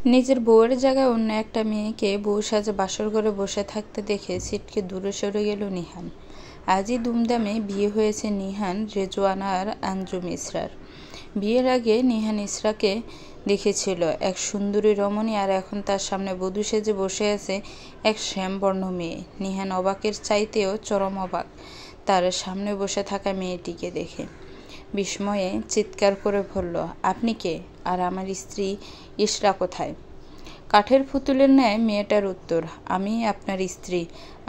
নিজের বউয়ের জায়গায় অন্য একটা মেয়েকে বউ সাজে বাসর ঘরে বসে থাকতে দেখে ছিটকে দূরে সরে গেল নিহান। আজই দুমদামে বিয়ে হয়েছে নিহান, রেজওয়ানা আর আঞ্জুম ইসরার। বিয়ের আগে নিহান ইসরাকে দেখেছিল এক সুন্দরী রমণী, আর এখন তার সামনে বধূ সেজে বসে আছে এক শ্যামবর্ণ মেয়ে। নিহান অবাকের চাইতেও চরম অবাক তার সামনে বসে থাকা মেয়েটিকে দেখে। বিস্ময়ে চিৎকার করে বলল, আপনি কে? আর আমার স্ত্রী ইসরা কোথায়? কাঠের পুতুলের ন্যায় মেয়েটার উত্তর, আমি আপনার স্ত্রী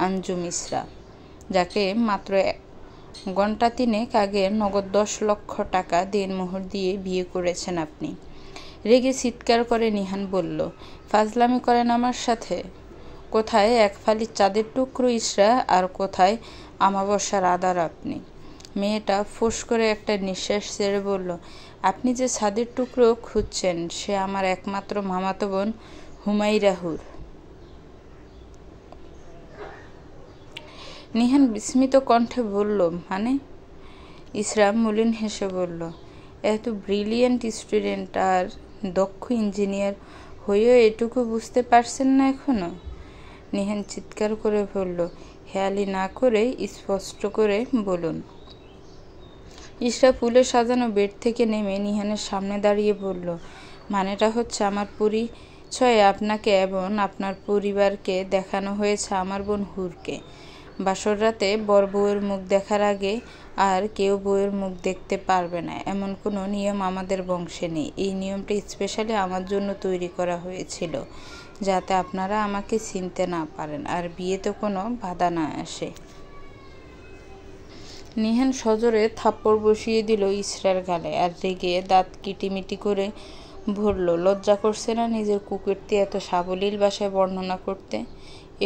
আঞ্জুম ইসরা, যাকে মাত্র ঘণ্টা তিনেক আগে নগদ 10 লক্ষ টাকা দেনমোহর দিয়ে বিয়ে করেছেন আপনি। রেগে চিৎকার করে নিহান বলল, ফাজলামি করেন আমার সাথে? কোথায় এক ফালি চাঁদের টুকরো ইসরা, আর কোথায় আমাবস্যার আধার আপনি? মেয়েটা ফোঁস করে একটা নিঃশ্বাস ছেড়ে বলল, আপনি যে ছাদের টুকরো খুঁজছেন সে আমার একমাত্র মামাতো বোন হুমায়রা হুর। নিহান বিস্মিত কণ্ঠে বলল, মানে? ইসরা মলিন হেসে বলল, এত ব্রিলিয়েন্ট স্টুডেন্ট আর দক্ষ ইঞ্জিনিয়ার হয়েও এটুকু বুঝতে পারছেন না এখনো? নিহান চিৎকার করে বলল, হেয়ালি না করে স্পষ্ট করে বলুন। ইসরা ফুলে সাজানো বেড থেকে নেমে নিহানের সামনে দাঁড়িয়ে বলল, মানেটা হচ্ছে আমার পরিচয়ে আপনাকে এবং আপনার পরিবারকে দেখানো হয়েছে আমার বোন হুরকে। বাসর রাতে বর বউয়ের মুখ দেখার আগে আর কেউ বউয়ের মুখ দেখতে পারবে না, এমন কোনো নিয়ম আমাদের বংশে নেই। এই নিয়মটা স্পেশালি আমার জন্য তৈরি করা হয়েছিল, যাতে আপনারা আমাকে চিনতে না পারেন আর বিয়েতে কোনো বাধা না আসে। নিহান সজোরে থাপ্পড় বসিয়ে দিল ইসরার গালে আর রেগে দাঁত কিটিমিটি করে বলল, লজ্জা করছে না নিজের কুকুরটি এত সাবলীল ভাষায় বর্ণনা করতে?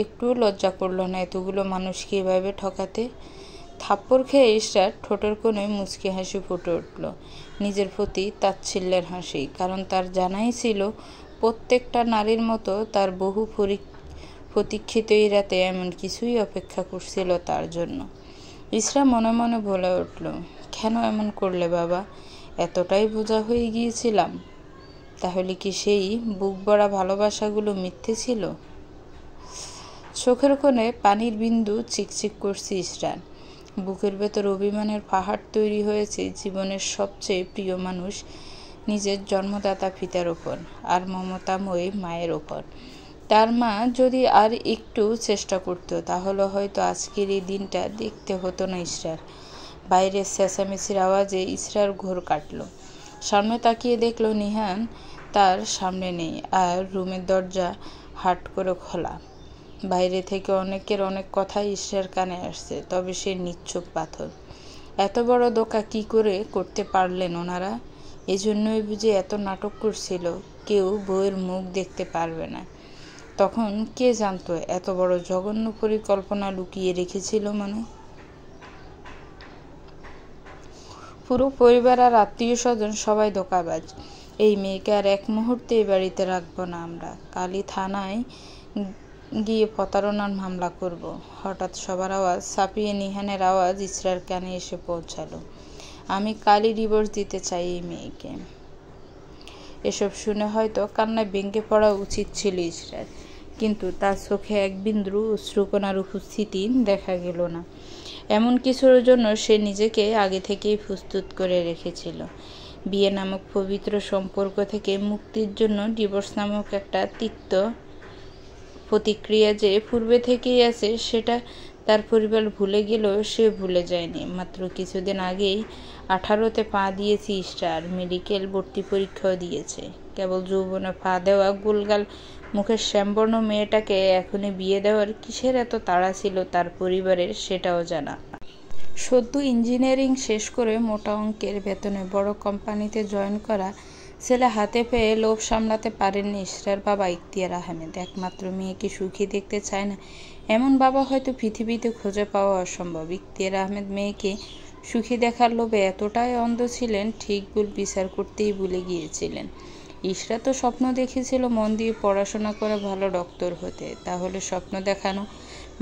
একটুও লজ্জা করল না এতগুলো মানুষকে এভাবে ঠকাতে? থাপ্পড় খেয়ে ইসরার ঠোঁটের কোণে মুচকি হাসি ফুটে উঠল, নিজের প্রতি তাচ্ছিল্যের হাসি। কারণ তার জানাই ছিল প্রত্যেকটা নারীর মতো তার বহু প্রতীক্ষিত এই রাতে এমন কিছুই অপেক্ষা করছিল তার জন্য। ইসরা মনে মনে বলে উঠল, কেন এমন করলে বাবা? এতটাই বোঝা হয়ে গিয়েছিলাম? তাহলে কি সেই বুক ভরা ভালোবাসাগুলো মিথ্যে ছিল? চোখের কোণে পানির বিন্দু চিকচিক করছে ইসরার। বুকের ভেতর অভিমানের পাহাড় তৈরি হয়েছে জীবনের সবচেয়ে প্রিয় মানুষ নিজের জন্মদাতা পিতার ওপর আর মমতাময়ী মায়ের ওপর। তার মা যদি আর একটু চেষ্টা করত তাহলে হয়তো আজকের এই দিনটা দেখতে হতো না ইসরার। বাইরের চেঁচামেচির আওয়াজে ইসরার ঘোর কাটল। সামনে তাকিয়ে দেখল নিহান তার সামনে নেই, আর রুমের দরজা হাট করে খোলা। বাইরে থেকে অনেকের অনেক কথাই ইসরার কানে আসছে, তবে সে নিশ্চুপ পাথর। এত বড় ধোঁকা কি করে করতে পারলেন ওনারা? এজন্যই বুঝি এত নাটক করছিল কেউ বউয়ের মুখ দেখতে পারবে না। তখন কে জানতো এত বড় জঘন্য পরিকল্পনা লুকিয়ে রেখেছিল মনে? পুরো পরিবার আর আত্মীয় স্বজন সবাই ধোঁকাবাজ। এই মেয়েকে আর এক মুহূর্তে এই বাড়িতে রাখবো না আমরা। কালই থানায় গিয়ে প্রতারণার মামলা করব। হঠাৎ সবার আওয়াজ ছাপিয়ে নিহানের আওয়াজ ইসরার কানে এসে পৌঁছালো, আমি কালই ডিভোর্স দিতে চাই এই মেয়েকে। এসব শুনে হয়তো কান্নায় ভেঙে পড়া উচিত ছিল ইসরার, কিন্তু তার চোখে এক বিন্দু অশ্রুকণার উপস্থিতি দেখা গেল না। এমন কিছুর জন্য সে নিজেকে আগে থেকেই প্রস্তুত করে রেখেছিল। বিয়ে নামক পবিত্র সম্পর্ক থেকে মুক্তির জন্য ডিভোর্স নামক একটা তিক্ত প্রতিক্রিয়া যে পূর্বে থেকেই আছে সেটা তার পরিবার ভুলে গেলেও সে ভুলে যায়নি। মাত্র কিছুদিন আগেই 18তে পা দিয়েছে ইসরার, মেডিকেল ভর্তি পরীক্ষাও দিয়েছে। কেবল যৌবনে পা দেওয়া গোলগাল মুখের শ্যামবর্ণ মেয়েটাকে এখনই বিয়ে দেওয়ার কিসের এত তাড়া ছিল তার পরিবারের সেটাও জানা। সদ্য ইঞ্জিনিয়ারিং শেষ করে মোটা অঙ্কের বেতনে বড় কোম্পানিতে জয়েন করা ছেলে হাতে পেয়ে লোভ সামলাতে পারেননি ইসরার বাবা ইখতিয়ার আহমেদ। একমাত্র মেয়েকে সুখী দেখতে চায় না এমন বাবা হয়তো পৃথিবীতে খুঁজে পাওয়া অসম্ভব। ইখতিয়ার আহমেদ মেয়েকে সুখী দেখার লোভে এতটাই অন্ধ ছিলেন, ঠিক ভুল বিচার করতেই ভুলে গিয়েছিলেন। ইসরা তো স্বপ্ন দেখেছিল মন দিয়ে পড়াশোনা করে ভালো ডক্টর হতে। তাহলে স্বপ্ন দেখানো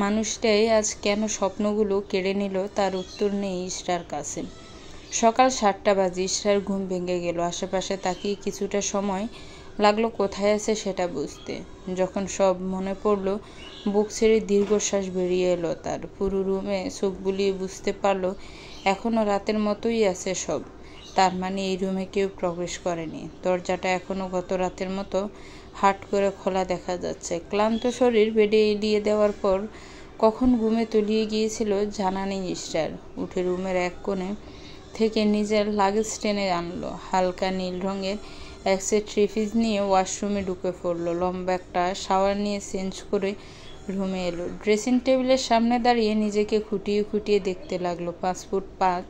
মানুষটাই আজ কেন স্বপ্নগুলো কেড়ে নিল তার উত্তর নেই ইসরার কাছে। সকাল 7টা বাজে ইসরার ঘুম ভেঙে গেল। আশেপাশে তাকিয়ে কিছুটা সময় লাগলো কোথায় আছে সেটা বুঝতে। যখন সব মনে পড়ল, বুক ছেড়ে দীর্ঘশ্বাস বেরিয়ে এলো তার। পুরো রুমে চোখ বুলিয়ে বুঝতে পারলো এখনো রাতের মতোই আছে সব। তার মানে এই রুমে কেউ প্রবেশ করেনি। দরজাটা এখনো গত রাতের মতো হাট করে খোলা দেখা যাচ্ছে। ক্লান্ত শরীর বেডে এলিয়ে দেওয়ার পর কখন ঘুমে তলিয়ে গিয়েছিল জানা নেই ইশরার। উঠে রুমের এক কোণে থেকে নিজের লাগেজ টেনে আনলো। হালকা নীল রঙের এক সেট থ্রি-পিস নিয়ে ওয়াশরুমে ঢুকে পড়লো। লম্বা একটা শাওয়ার নিয়ে চেঞ্জ করে রুমে এলো। ড্রেসিং টেবিলের সামনে দাঁড়িয়ে নিজেকে খুঁটিয়ে খুঁটিয়ে দেখতে লাগলো। 5 ফুট 5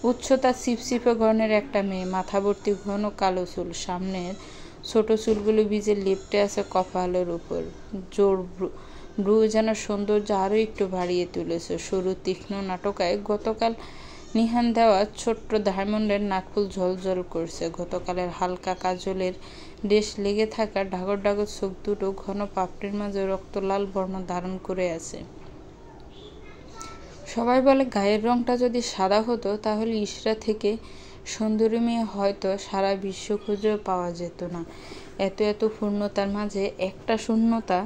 উচ্চতা, চিপচিপে গড়নের একটা মেয়ে, মাথা ভর্তি ঘন কালো চুল, সামনের ছোট চুলগুলো ভিজে লেপ্টে আছে কপালের উপর। জোর ব্রু যেন সৌন্দর্য আরও একটু বাড়িয়ে তুলেছে। সরু তীক্ষ্ণ নাটকায় গতকাল নিহান দেওয়া ছোট্ট ডায়মন্ডের নাকফুল ঝলঝল করছে। গতকালের হালকা কাজলের রেশ লেগে থাকা ডাগর ডাগর চোখ দুটো ঘন পাপড়ির মাঝে রক্তলাল বর্ণ ধারণ করে আছে। সবাই বলে গায়ের রংটা যদি সাদা হতো তাহলে ইশরা থেকে সুন্দরী মেয়ে হয়তো সারা বিশ্ব খুঁজেও পাওয়া যেত না। এত এত পূর্ণতার মাঝে একটা শূন্যতা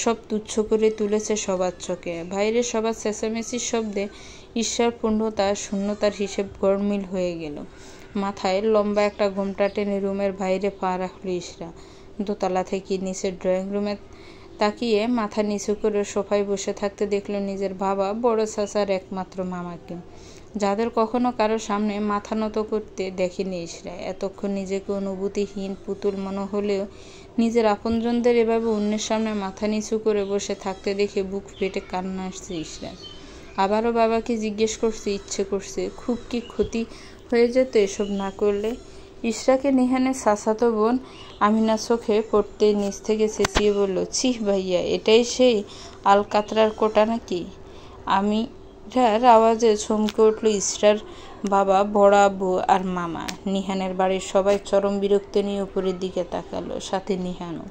সব তুচ্ছ করে তুলেছে সবার চোখে। বাইরে সবার চেঁচামেচির শব্দে ঈশ্বর পূর্ণতা শূন্যতার হিসেব গড়মিল হয়ে গেল। মাথায় লম্বা একটা ঘোমটা টেনে রুমের বাইরে পা রাখল ইশরা। দোতলা থেকে নিচের ড্রয়িং রুমে তাকিয়ে মাথা নিচু করে সোফায় বসে থাকতে দেখল নিজের বাবা, বড় চাচার একমাত্র মামাকে, যাদের কখনো কারো সামনে মাথা নত করতে দেখেনি ইশরা। এতক্ষণ নিজেকে অনুভূতিহীন পুতুল মনে হলেও নিজের আপনজনদের এভাবে অন্যের সামনে মাথা নিচু করে বসে থাকতে দেখে বুক ফেটে কান্না আসছে ইশরা। আবারও বাবাকে জিজ্ঞেস করতে ইচ্ছে করছে, খুব কি ক্ষতি হয়ে যেত এসব না করলে? ইশরাকে নিহানের চাচাতো বোন আমিনা চোখে পড়তে নিচ থেকে চেঁচিয়ে বলল, ছিহ ভাইয়া, এটাই সেই আলকাতরার কোটা নাকি? আমিরার আওয়াজে চমকে উঠল ইশরার বাবা, বড় আব্বু আর মামা। নিহানের বাড়ির সবাই চরম বিরক্তি নিয়ে উপরের দিকে তাকালো, সাথে নিহানও।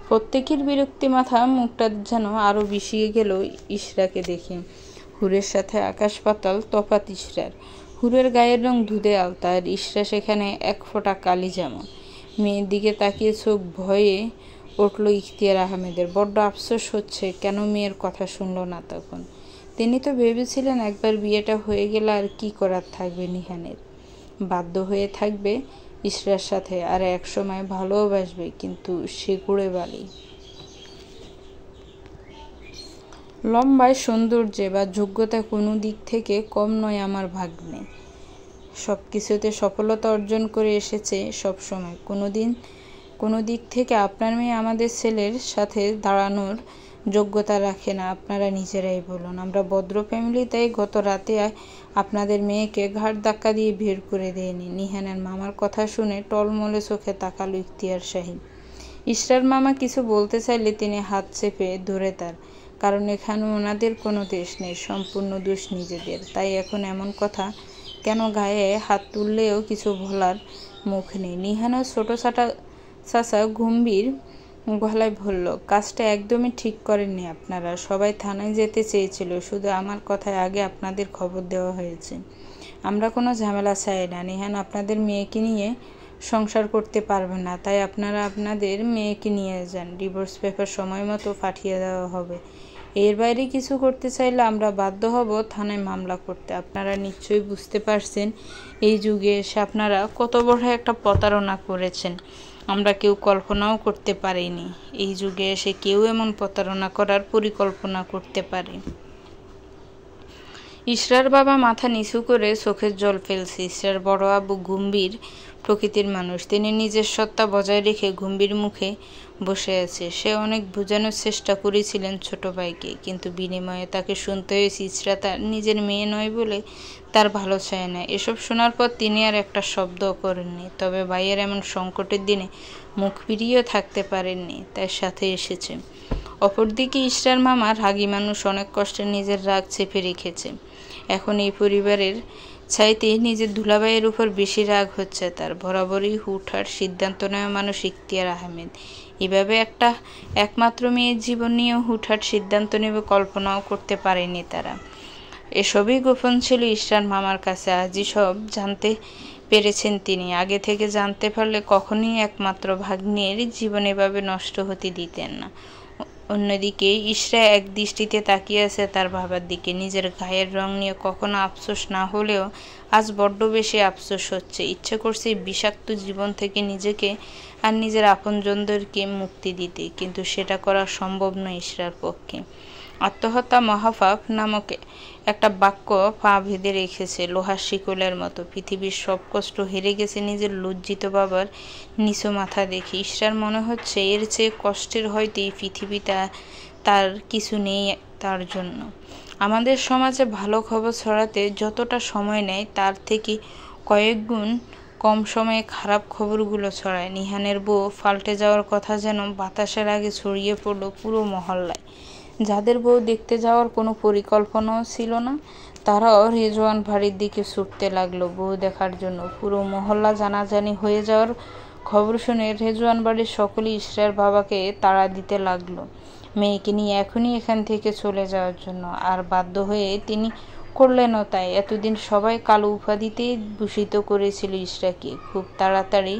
প্রত্যেকের বিরক্তি মাথা মুখটা যেন আরো বিষিয়ে গেল ইশরাকে দেখে। হুরের সাথে আকাশ পাতাল তফাত ইশরার। হুরের গায়ের রং দুধে আলতা, আর ইশরা সেখানে এক ফোঁটা কালি যেমন। মেয়ের দিকে তাকিয়ে চোখ ভয়ে উঠল ইখতিয়ার আহমেদের। বড্ড আফসোস হচ্ছে কেন মেয়ের কথা শুনল না তখন। তিনি তো ভেবেছিলেন একবার বিয়েটা হয়ে গেলে আর কি করার থাকবে নিহানের। বাধ্য হয়ে থাকবে ইশরার সাথে, আর এক সময় ভালোবাসবে, কিন্তু সে গুড়ে বালি। লম্বায়, সৌন্দর্যে বা যোগ্যতা কোনো দিক থেকে কম নয় আমার ভাগ্নে। সব কিছুতে সফলতা অর্জন করে এসেছে সবসময়। কোনো দিক থেকে আপনার মেয়ে আমাদের ছেলের সাথে দাঁড়ানোর যোগ্যতা রাখে না। আপনারা নিজেরাই বলুন। আমরা ভদ্র ফ্যামিলি, তাই গত রাতে আপনাদের মেয়েকে ঘাড় ধাক্কা দিয়ে বের করে দেয়নি। নিহানের মামার কথা শুনে টলমলে চোখে তাকালো ইখতিয়ার সাহেব। ইশরার মামা কিছু বলতে চাইলে তিনি হাত চেপে ধরে তার, কারণ এখানে ওনাদের কোনো দোষ নেই, সম্পূর্ণ দোষ নিজেদের। তাই এখন এমন কথা কেন গায়ে হাত তুললেও কিছু বলার মুখ নেই। নিহানও ছোট চাচা গম্ভীর গলায় বলল, কাজটা একদমই ঠিক করেননি আপনারা। সবাই থানায় যেতে চেয়েছিল, শুধু আমার কথায় আগে আপনাদের খবর দেওয়া হয়েছে। আমরা কোনো ঝামেলা চাই না। নিহান আপনাদের মেয়েকে নিয়ে সংসার করতে পারবে না, তাই আপনারা আপনাদের মেয়েকে নিয়ে যান। ডিভোর্স পেপার সময় মতো পাঠিয়ে দেওয়া হবে। এর বাইরে কিছু করতে চাইলে আমরা বাধ্য হব থানায় মামলা করতে। আপনারা নিশ্চয়ই বুঝতে পারছেন এই যুগে এসে আপনারা কত বড় একটা প্রতারণা করেছেন। আমরা কেউ কল্পনাও করতে পারিনি এই যুগে এসে কেউ এমন প্রতারণা করার পরিকল্পনা করতে পারে। ইশরার বাবা মাথা নিচু করে চোখের জল ফেলছে। ইশরার বড় আব্বু গম্ভীর প্রকৃতির মানুষ। তিনি নিজের সত্তা বজায় রেখে গম্ভীর মুখে বসে আছে। সে অনেক বোঝানোর চেষ্টা করেছিলেন ছোট ভাইকে, কিন্তু বিনিময়ে তাকে শুনতে হয়েছে ইশরা তার নিজের মেয়ে নয় বলে তার ভালো চায় না। এসব শোনার পর তিনি আর একটা শব্দও করেননি। তবে ভাইয়ের এমন সংকটের দিনে মুখ ফিরিয়েও থাকতে পারেননি, তাই সাথে এসেছে। অপরদিকে ইশরার মামা রাগী মানুষ, অনেক কষ্টে নিজের রাগ চেপে রেখেছে। এখন এই পরিবারের চাইতে নিজের দুলাভাইয়ের উপর বেশি রাগ হচ্ছে তার। বরাবরই হুটহাট সিদ্ধান্ত নেওয়া মানুষ ইখতিয়ার আহমেদ। এভাবে একটা একমাত্র মেয়ের জীবন নিয়েও হুটহাট সিদ্ধান্ত নেবে কল্পনাও করতে পারেনি তারা। এসবই গোপন ছিল ইশরার মামার কাছে। আজই সব জানতে পেরেছেন তিনি। আগে থেকে জানতে পারলে কখনোই একমাত্র ভাগ্নের জীবন এভাবে নষ্ট হতে দিতেন না। অন্যদিকে ইশরা এক দৃষ্টিতে তাকিয়ে আছে তার বাবার দিকে। নিজের গায়ের রং নিয়ে কখনো আফসোস না হলেও আজ বড্ড বেশি আফসোস হচ্ছে। ইচ্ছে করছে বিষাক্ত জীবন থেকে নিজেকে আর নিজের আপনজনদেরকে মুক্তি দিতে, কিন্তু সেটা করা সম্ভব নয় ইশরার পক্ষে। আত্মহত্যা মহাপাপ নামক একটা বাক্য পা ভেদে রেখেছে লোহার শিকলের মতো। পৃথিবীর সব কষ্ট হেরে গেছে নিজের লজ্জিত বাবার নিচু মাথা দেখে। ইশরার মনে হচ্ছে এর চেয়ে কষ্টের হয়তো এই পৃথিবীতে তার কিছু নেই তার জন্য। আমাদের সমাজে ভালো খবর ছড়াতে যতটা সময় নেয় তার থেকে কয়েক গুণ কম সময়ে খারাপ খবরগুলো ছড়ায়। নিহানের বউ পাল্টে যাওয়ার কথা যেন বাতাসের আগে ছড়িয়ে পড়ল পুরো মহল্লায়। যাদের বউ দেখতে যাওয়ার কোনো পরিকল্পনাও ছিল না, তারাও রেজওয়ান বাড়ির দিকে ছুটতে লাগলো বউ দেখার জন্য। পুরো মহল্লা জানাজানি হয়ে যাওয়ার খবর শুনে রেজওয়ান বাড়ির সকলেই ইশরার বাবাকে তাড়া দিতে লাগলো মেয়েকে নিয়ে এখনই এখান থেকে চলে যাওয়ার জন্য। আর বাধ্য হয়ে তিনি করলেনও তাই। এতদিন সবাই কালো উপাধিতেই ভূষিত করেছিল ইশরাকে। খুব তাড়াতাড়ি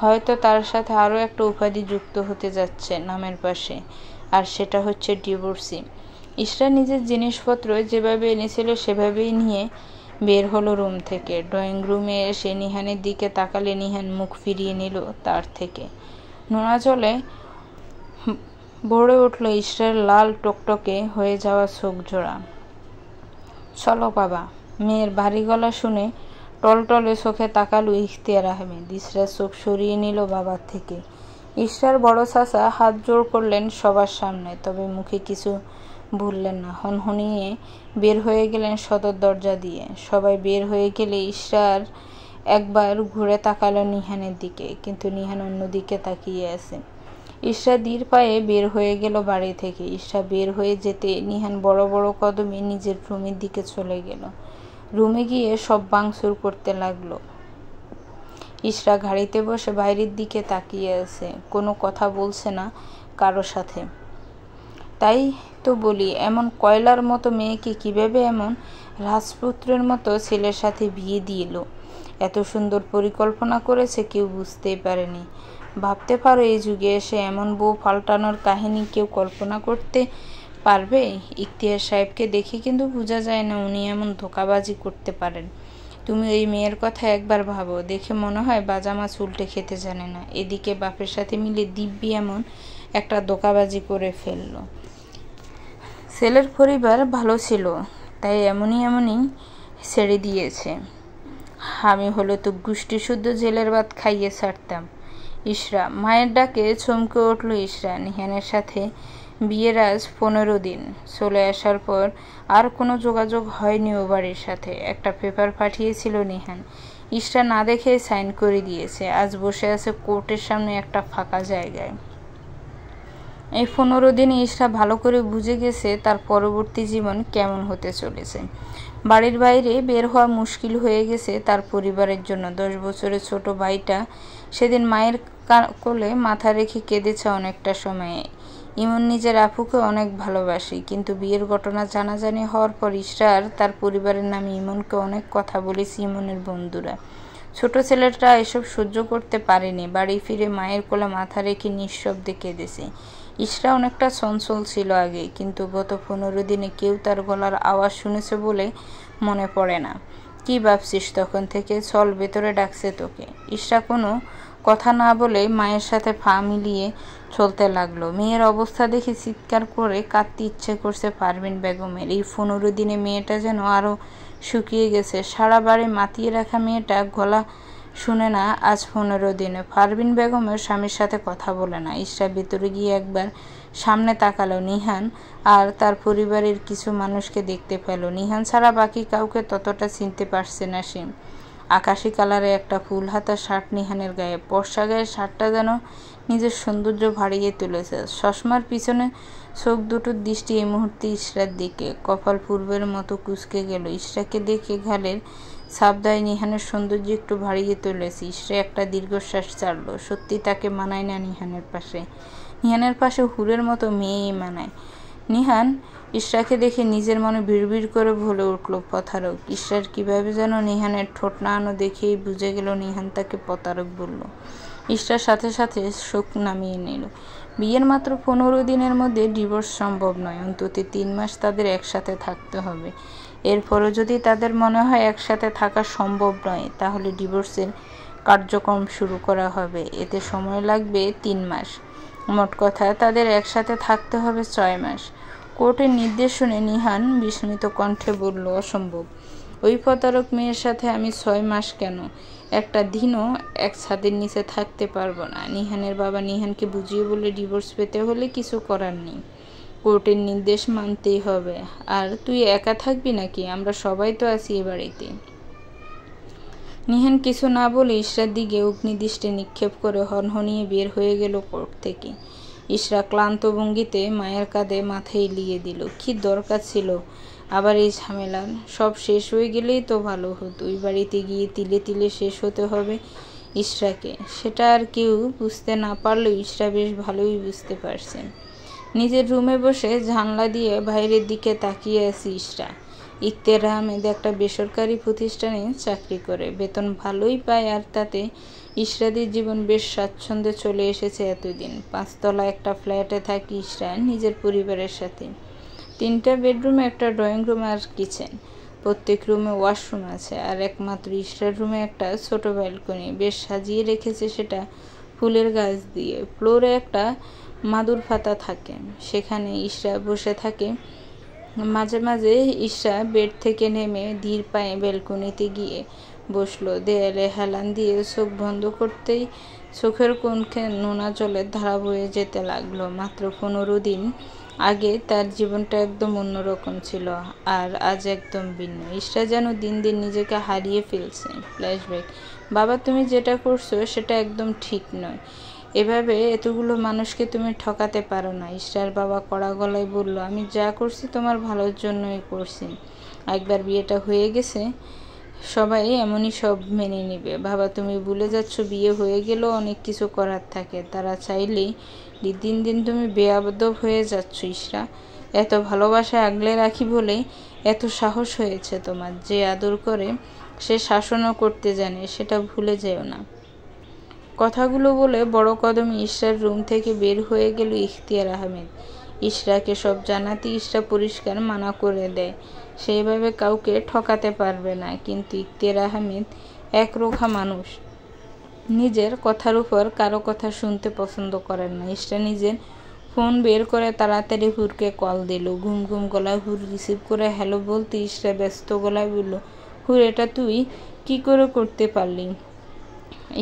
হয়তো তার সাথে আরও একটা উপাধি যুক্ত হতে যাচ্ছে নামের পাশে, আর সেটা হচ্ছে ডিভোর্সি। ইশরা নিজের জিনিসপত্র যেভাবে এনেছিল সেভাবেই নিয়ে বের হলো রুম থেকে। ড্রয়িং রুমে এসে নিহানের দিকে তাকালে নিহান মুখ ফিরিয়ে নিল তার থেকে। নোনা জলে ভরে উঠল ইশরার লাল টকটকে হয়ে যাওয়া চোখ জোড়া। চলো বাবা। মেয়ের ভারী গলা শুনে টলটলে চোখে তাকালো ইখতিয়ার আহমেদ। ইশরার চোখ সরিয়ে নিল বাবার থেকে। ইশরার বড় চাচা হাত জোড় করলেন সবার সামনে, তবে মুখে কিছু বললেন না। হনহনিয়ে বের হয়ে গেলেন সদর দরজা দিয়ে। সবাই বের হয়ে গেলে ইশরার একবার ঘুরে তাকালো নিহানের দিকে, কিন্তু নিহান অন্যদিকে তাকিয়ে আছে। ইশরা ধীর পায়ে বের হয়ে গেল বাড়ি থেকে। ইশরা বের হয়ে যেতে নিহান বড় বড় কদমে নিজের রুমের দিকে চলে গেল। রুমে গিয়ে সব ভাঙচুর করতে লাগলো। ইশরা গাড়িতে বসে বাইরের দিকে তাকিয়ে আছে, কোনো কথা বলছে না কারো সাথে। তাই তো বলি, এমন কয়লার মতো মেয়েকে কিভাবে এমন রাজপুত্রের মতো ছেলের সাথে বিয়ে দিল। এত সুন্দর পরিকল্পনা করেছে কেউ বুঝতেই পারেনি। ভাবতে পারো এই যুগে এসে এমন বউ পাল্টানোর কাহিনী কেউ কল্পনা করতে পারবে? ইখতিয়ার সাহেবকে দেখে কিন্তু বোঝা যায় না উনি এমন ধোঁকাবাজি করতে পারেন। তুমি ওই মেয়ের কথা একবার ভাবো, দেখে মনে হয় বাজা মাছ উল্টে খেতে জানে না। এদিকে বাপের সাথে মিলে দিব্যি এমন একটা ধোঁকাবাজি করে ফেললো। ছেলের পরিবার ভালো ছিল, তাই এমনই ছেড়ে দিয়েছে। আমি হলে তো গুষ্টি শুদ্ধ জেলের ভাত খাইয়ে ছাড়তাম। ইশরা মায়ের ডাকে চমকে উঠল ইশরা। নিহানের সাথে বিয়ের আজ 15 দিন। চলে আসার পর আর কোনো যোগাযোগ হয়নি ও বাড়ির সাথে। একটা পেপার পাঠিয়েছিল নিহান, ইশরা না দেখে সাইন করে দিয়েছে। আজ বসে আছে কোর্টের সামনে একটা ফাঁকা জায়গায়। এই 15 দিনে ইশরা ভালো করে বুঝে গেছে তার পরবর্তী জীবন কেমন হতে চলেছে। বাড়ির বাইরে বের হওয়া মুশকিল হয়ে গেছে তার পরিবারের জন্য। 10 বছরের ছোট ভাইটা সেদিন মায়ের কোলে মাথা রেখে কেঁদেছে অনেকটা সময়ে। ইমন নিজের আপুকে অনেক ভালোবাসে, কিন্তু বিয়ের ঘটনা জানাজানি হওয়ার পর ইশরার তার পরিবারের নামে ইমনকে অনেক কথা বলেছে ইমনের বন্ধুরা। ছোট ছেলেটা এসব সহ্য করতে পারেনি। বাড়ি ফিরে মায়ের কোলে মাথা রেখে নিঃশব্দে কেঁদেছে। ইশরা অনেকটা চঞ্চল ছিল আগে, কিন্তু গত 15 দিনে কেউ তার গলার আওয়াজ শুনেছে বলে মনে পড়ে না। কি ভাবছিস তখন থেকে? চল, ভেতরে ডাকছে তোকে। ইশরা কোনো কথা না বলে মায়ের সাথে পা মিলিয়ে চলতে লাগলো। মেয়ের অবস্থা দেখে চিৎকার করে কাঁদতে ইচ্ছে করছে পারভিন বেগমের। এই 15 দিনে মেয়েটা যেন আরও শুকিয়ে গেছে। সারা বাড়ি মাতিয়ে রাখা মেয়েটা গলা শুনে না আজ 15 দিনে। পারভিন বেগমের স্বামীর সাথে কথা বলে না। ইশরা ভেতরে গিয়ে একবার সামনে তাকালো। নিহান আর তার পরিবারের কিছু মানুষকে দেখতে পেল। নিহান ছাড়া বাকি কাউকে ততটা চিনতে পারছে না সে। আকাশি কালারে একটা ফুল হাতা শার্ট নিহানের গায়ে। পর্সা গায়ে শার্টটা যেন নিজের সৌন্দর্য বাড়িয়ে তুলেছে। চশমার পিছনে চোখ দুটোর দৃষ্টি এই মুহূর্তে ইশরার দিকে। কপাল পূর্বের মতো কুঁচকে গেল। ইশরাকে দেখে ঘালের সাবধায় নিহানের সৌন্দর্য একটু বাড়িয়ে তুলেছে। ইশরা একটা দীর্ঘশ্বাস ছাড়ল। সত্যি তাকে মানায় না নিহানের পাশে। নিহানের পাশে হুরের মতো মেয়েই মানায়। নিহান ইশরাকে দেখে নিজের মনে ভিড় করে বলে উঠল প্রতারক। ইশরার কিভাবে যেন নিহানের ঠোঁট নাড়ানো দেখেই বুঝে গেল নিহান তাকে প্রতারক বলল। ইশরার সাথে সাথে শোক নামিয়ে নিল। বিয়ের মাত্র 15 দিনের মধ্যে ডিভোর্স সম্ভব নয়, অন্তত 3 মাস তাদের একসাথে থাকতে হবে। এরপরও যদি তাদের মনে হয় একসাথে থাকা সম্ভব নয়, তাহলে ডিভোর্সের কার্যক্রম শুরু করা হবে। এতে সময় লাগবে 3 মাস। মোট কথা তাদের একসাথে থাকতে হবে 6 মাস। কোর্টের নির্দেশ শুনে নিহান বিস্মিত কণ্ঠে বলল, অসম্ভব। ওই প্রতারক মেয়ের সাথে আমি 6 মাস কেন, একটা দিনও এক ছাদের নিচে থাকতে পারবো না। নিহানের বাবা নিহানকে বুঝিয়ে বলে, ডিভোর্স পেতে হলে কিছু করার নেই, কোর্টের নির্দেশ মানতেই হবে। আর তুই একা থাকবি নাকি? আমরা সবাই তো আছি এ বাড়িতে। নিহান কিছু না বলে ইশরার দিকে অগ্নিদৃষ্টি নিক্ষেপ করে হনহনিয়ে বের হয়ে গেল কোর্ট থেকে। ইশরা ক্লান্ত ভঙ্গিতে মায়ের কাঁধে মাথা এলিয়ে দিল। কি দরকার ছিল আবার এই ঝামেলার? সব শেষ হয়ে গেলেই তো ভালো হতো। ওই বাড়িতে গিয়ে তিলে তিলে শেষ হতে হবে ইশরাকে। সেটা আর কেউ বুঝতে না পারলেও ইশরা বেশ ভালোই বুঝতে পারছেন। নিজের রুমে বসে জানলা দিয়ে বাইরের দিকে তাকিয়ে আছে ইশরা। ইখতিয়ার আহমেদ একটা বেসরকারি প্রতিষ্ঠানে চাকরি করে, বেতন ভালোই পায়, আর তাতে ইশরাদের জীবন বেশ স্বাচ্ছন্দ্যে চলে এসেছে এতদিন। 5 তলা একটা ফ্ল্যাটে থাকে ইশরা নিজের পরিবারের সাথে। 3টা বেডরুমে, একটা ড্রয়িং রুম আর কিচেন। প্রত্যেক রুমে ওয়াশরুম আছে, আর একমাত্র ইশরার রুমে একটা ছোট ব্যালকনি, বেশ সাজিয়ে রেখেছে সেটা ফুলের গাছ দিয়ে। ফ্লোরে একটা মাদুর পাতা থাকে, সেখানে ইশরা বসে থাকে। মাঝে মাঝে ইশরা বেড থেকে নেমে ধীর পায়ে ব্যালকনিতে গিয়ে বসলো। দেয়ালে হেলান দিয়ে চোখ বন্ধ করতেই চোখের কোণে নোনা জলের ধারা বয়ে যেতে লাগলো। মাত্র 15 দিন আগে তার জীবনটা একদম অন্যরকম ছিল, আর আজ একদম ভিন্ন। ইশরা যেন দিন দিন নিজেকে হারিয়ে ফেলছে। ফ্ল্যাশব্যাক। বাবা, তুমি যেটা করছো সেটা একদম ঠিক নয়। এভাবে এতগুলো মানুষকে তুমি ঠকাতে পারো না। ইশরার বাবা কড়া গলায় বলল, আমি যা করছি তোমার ভালোর জন্যই করছি। একবার বিয়েটা হয়ে গেছে, সবাই এমনই সব মেনে নেবে। বাবা, তুমি ভুলে যাচ্ছ বিয়ে হয়ে গেলেও অনেক কিছু করার থাকে। তারা চাইলেই দিন দিন তুমি বেয়াদব হয়ে যাচ্ছ ইশরা। এত ভালোবাসা আগলে রাখি বলেই এত সাহস হয়েছে তোমার। যে আদর করে সে শাসনও করতে জানে, সেটা ভুলে যেও না। কথাগুলো বলে বড় কদমে ইশরার রুম থেকে বের হয়ে গেল ইখতিয়ার আহমেদ। ইশরাকে সব জানাতে ইশরা পরিষ্কার মানা করে দেয়, সেইভাবে কাউকে ঠকাতে পারবে না। কিন্তু ইখতিয়ার আহমেদ একরোখা মানুষ, নিজের কথার উপর কারো কথা শুনতে পছন্দ করেন না। ইশরা নিজের ফোন বের করে তাড়াতাড়ি হুরকে কল দিল। ঘুম ঘুম গলায় হুর রিসিভ করে হ্যালো বলতে ইশরা ব্যস্ত গলায় বলল, হুর, এটা তুই কি করে করতে পারলি?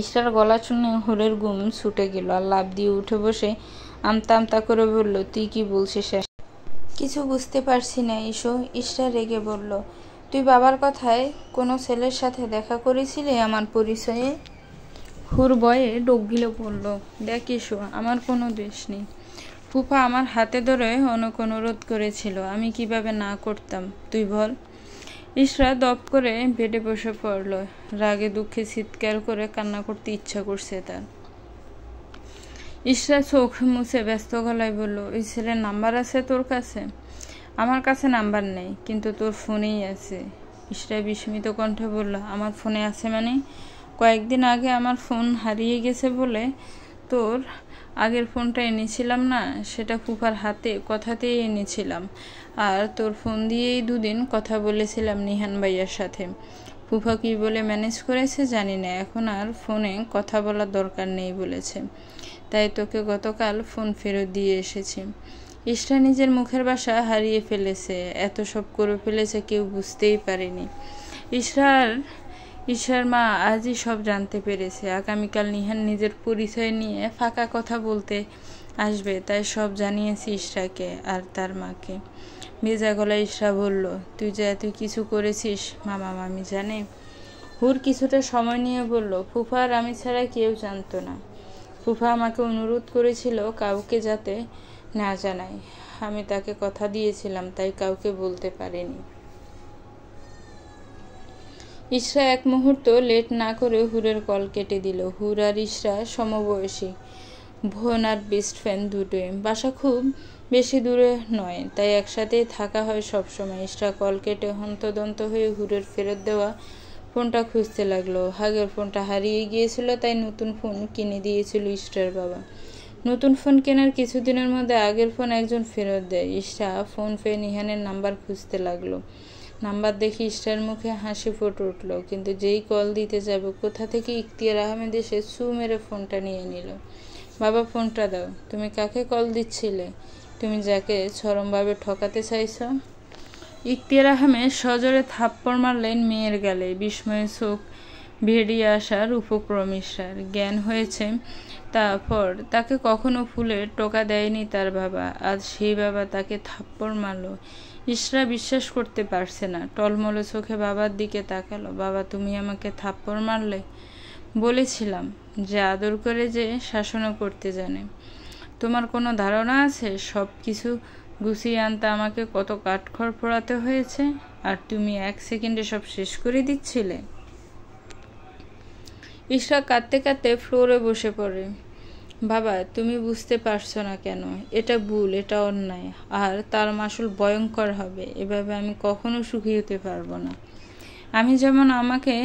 ইশরার গলা শুনে হুরের ঘুম ছুটে গেল, আর লাফ দিয়ে উঠে বসে আমতা আমতা করে বলল, তুই কি বলছিস? কিছু বুঝতে পারছি না ইসো। ইশরা রেগে বলল, তুই বাবার কথায় কোনো ছেলের সাথে দেখা করেছিলি আমার পরিচয়ে? হুর ভয়ে ডোক গিলে পড়ল, দেখ ইসো, আমার কোনো দোষ নেই। ফুফা আমার হাতে ধরে অনেক অনুরোধ করেছিল, আমি কিভাবে না করতাম তুই বল? ইশরা দপ করে বেডে বসে পড়ল। রাগে দুঃখে চিৎকার করে কান্না করতে ইচ্ছা করছে তার। ইশরা চোখ মুছে ব্যস্ত গলায় বলল, ওই ছেলের নাম্বার আছে তোর কাছে? আমার কাছে নাম্বার নেই, কিন্তু তোর ফোনেই আছে। ইশরা বিস্মিত কণ্ঠে বলল, আমার ফোনে আছে মানে? কয়েকদিন আগে আমার ফোন হারিয়ে গেছে বলে তোর আগের ফোনটা এনেছিলাম না, সেটা ফুফার হাতে কথাতেই এনেছিলাম। আর তোর ফোন দিয়েই 2 দিন কথা বলেছিলাম নিহান ভাইয়ার সাথে। ফুফা কি বলে ম্যানেজ করেছে জানি না, এখন আর ফোনে কথা বলার দরকার নেই বলেছে, তাই তোকে গতকাল ফোন ফেরত দিয়ে এসেছি। ইশরা নিজের মুখের ভাষা হারিয়ে ফেলেছে। এত সব করে ফেলেছে কেউ বুঝতেই পারেনি। ইশরার মা আজই সব জানতে পেরেছে। আগামীকাল নিহান নিজের পরিচয় নিয়ে ফাঁকা কথা বলতে আসবে, তাই সব জানিয়েছি ইশরাকে আর তার মাকে। ভেজা গলায় ইশরা বলল, তুই যে এত কিছু করেছিস মামা মামি জানে? হুর কিছুটা সময় নিয়ে বলল, ফুফা আর আমি ছাড়া কেউ জানতো না। ফুফা আমাকে অনুরোধ করেছিল কাউকে যাতে না জানাই। আমি তাকে কথা দিয়েছিলাম, তাই কাউকে বলতে পারিনি। ইশরা এক মুহূর্ত লেট না করে হুরের কল কেটে দিল। হুর আর ইশরা সমবয়সী, বোন আর বেস্ট ফ্রেন্ড দুটোই। বাসা খুব বেশি দূরে নয়, তাই একসাথেই থাকা হয় সবসময়। ইশরা কল কেটে হন্তদন্ত হয়ে হুরের ফেরত দেওয়া ফোনটা খুঁজতে লাগলো। আগের ফোনটা হারিয়ে গিয়েছিল, তাই নতুন ফোন কিনে দিয়েছিল ইশরার বাবা। নতুন ফোন কেনার কিছুদিনের মধ্যে আগের ফোন একজন ফেরত দেয়। ইশরা ফোন পেয়ে নিহানের নাম্বার খুঁজতে লাগলো। নাম্বার দেখে ইশরার মুখে হাসি ফুটে উঠল, কিন্তু যেই কল দিতে যাবে কোথা থেকে ইখতিয়ার আহমেদ এসে ছু মেরে ফোনটা নিয়ে নিল। বাবা, ফোনটা দাও। তুমি কাকে কল দিচ্ছিলে? তুমি যাকে চরমভাবে ঠকাতে চাইছ? ইখতিয়ার আহমেদ সজোরে থাপ্পড় মারলেন মেয়ের গালে। বিস্ময়ে চোখ বেরিয়ে আসার উপক্রম ইশরার। জ্ঞান হয়েছে তারপর তাকে কখনো ফুলের টোকা দেয়নি তার বাবা, আজ সেই বাবা তাকে থাপ্পড় মারল। ইশরা বিশ্বাস করতে পারছে না, টলমলে চোখে বাবার দিকে তাকালো। বাবা, তুমি আমাকে থাপ্পড় মারলে? বলেছিলাম যে আদর করে, যে শাসনও করতে জানে। তোমার কোনো ধারণা আছে সব কিছু গুছিয়ে আনতে আমাকে কত কাঠখড় পোড়াতে হয়েছে? আর তুমি 1 সেকেন্ডে সব শেষ করে দিচ্ছিলে? ইশরা কাঁদতে কাঁদতে ফ্লোরে বসে পড়ে। বাবা, তুমি বুঝতে পারছো না কেন? এটা ভুল, এটা অন্যায়, আর তার মাসুল ভয়ঙ্কর হবে। এভাবে আমি কখনো সুখী হতে পারবো না। আমি যেমন আমাকে